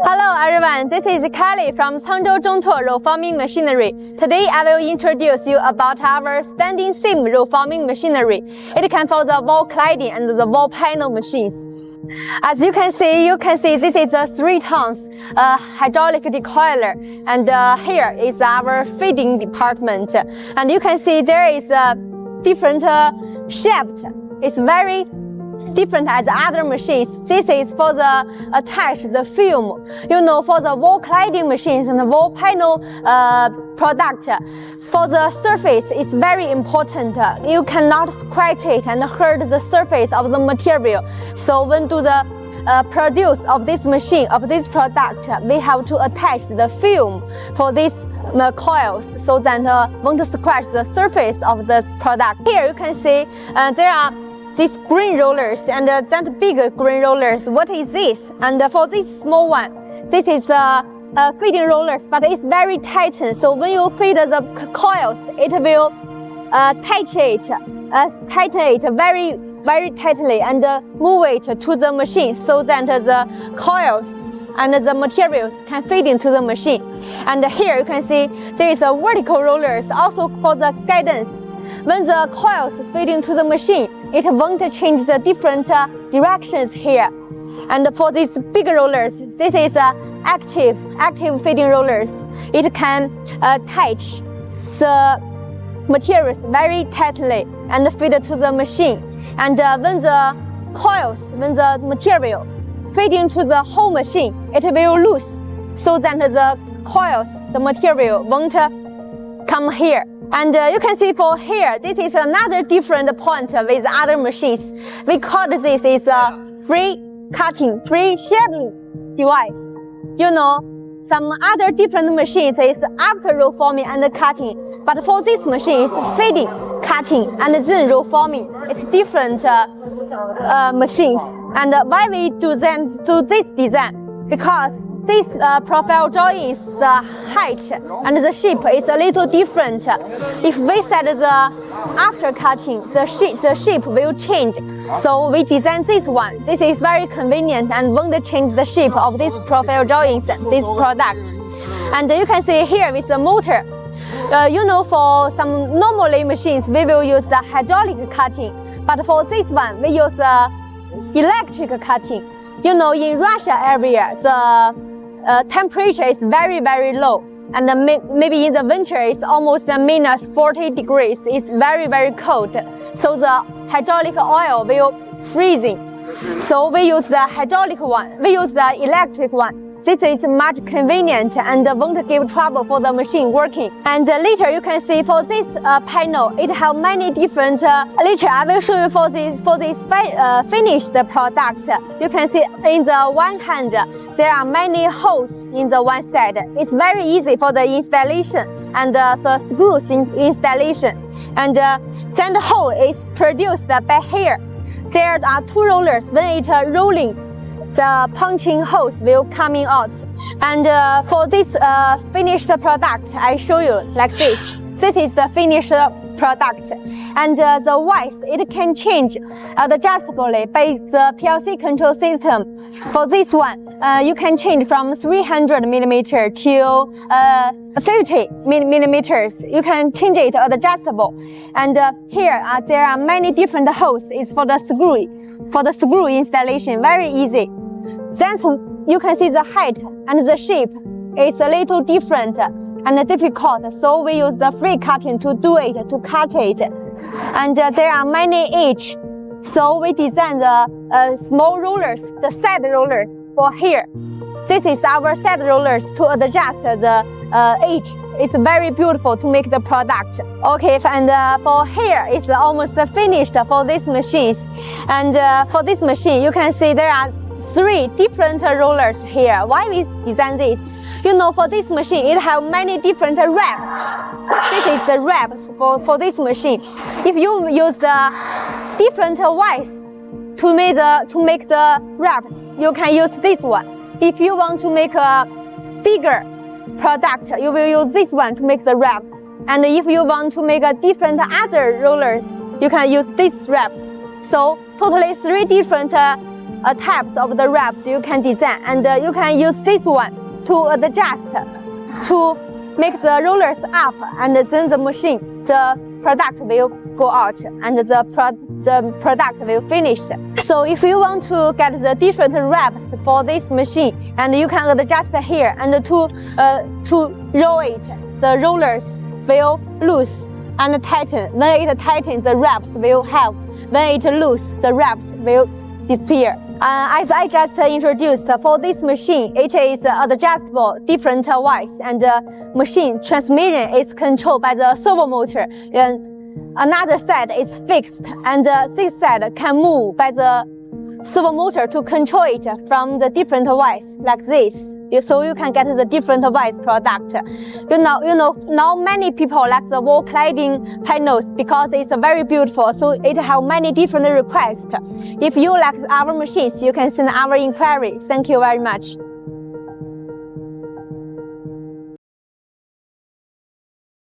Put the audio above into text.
Hello everyone, this is Kelly from Changzhou Zhongtuo Roll Forming Machinery. Today I will introduce you about our standing seam roll forming machinery. It can for the wall cladding and the wall panel machines. As you can see this is a 3 tons hydraulic decoiler, and here is our feeding department. And you can see there is a different shaft. It's very different as other machines. This is for the attach the film. You know, for the wall cladding machines and the wall panel product, for the surface it's very important. You cannot scratch it and hurt the surface of the material. So when do the produce of this machine, of this product, we have to attach the film for these coils so that won't scratch the surface of the product. Here you can see there are these green rollers and that bigger green rollers. What is this? And for this small one, this is feeding rollers, but it's very tight. So when you feed the coils, it will tighten it very tightly and move it to the machine so that the coils and the materials can feed into the machine. And here you can see there is a vertical rollers also for the guidance. When the coils feed into the machine, it won't change the different directions here. And for these big rollers, this is active feeding rollers. It can touch the materials very tightly and feed to the machine. And when the material feed into the whole machine, it will loose so that the coils, the material won't come here. And you can see for here, this is another different point with other machines. We call this is a free shaping device. You know, some other different machines is after roll forming and cutting, but for this machine it's feeding, cutting, and then roll forming. It's different machines. And why we do this design? Because this profile drawing is the height and the shape is a little different. If we set the after cutting, the shape will change. So we designed this one. This is very convenient and won't change the shape of this profile drawings, this product. And you can see here with the motor. You know, for some normally machines, we will use the hydraulic cutting. But for this one, we use the electric cutting. You know, in Russia area, the temperature is very low, and maybe in the winter it's almost minus 40 degrees. It's very cold, so the hydraulic oil will freezing. So we use the hydraulic one, we use the electric one. This is much convenient and won't give trouble for the machine working. And later you can see for this panel, it have many different. Later I will show you for this finished product. You can see in the one hand there are many holes in the one side. It's very easy for the installation and the screws installation. And then the hole is produced by here. There are 2 rollers. When it rolling, the punching holes will coming out. And for this finished product, I show you like this. This is the finished product. And the width, it can change adjustably by the PLC control system. For this one, you can change from 300 millimeter to 50 millimeters. You can change it adjustable. And here there are many different holes. It's for the screw installation, very easy. Then you can see the height and the shape is a little different and difficult. So we use the free cutting to do it, to cut it. And there are many edges. So we design the small rollers, the side rollers for here. This is our side rollers to adjust the edge. It's very beautiful to make the product. Okay, and for here it's almost finished for these machines. And for this machine, you can see there are 3 different rollers here. Why we design this? You know, for this machine, it have many different wraps. This is the wraps for this machine. If you use the different widths to make the wraps, you can use this one. If you want to make a bigger product, you will use this one to make the wraps. And if you want to make a different other rollers, you can use these wraps. So totally 3 different types of the wraps you can design, and you can use this one to adjust, to make the rollers up, and then the machine, the product will go out and the product will finish. So if you want to get the different wraps for this machine, and you can adjust here, and to roll it, the rollers will loose and tighten. When it tightens, the wraps will help. When it loose, the wraps will disappear. As I just introduced, for this machine, it is adjustable different ways, and machine transmission is controlled by the servo motor. Another side is fixed, and this side can move by the servo motor to control it from the different ways, like this. So you can get the different ways product. Now many people like the wall cladding panels because it's very beautiful. So it have many different requests. If you like our machines, you can send our inquiry. Thank you very much.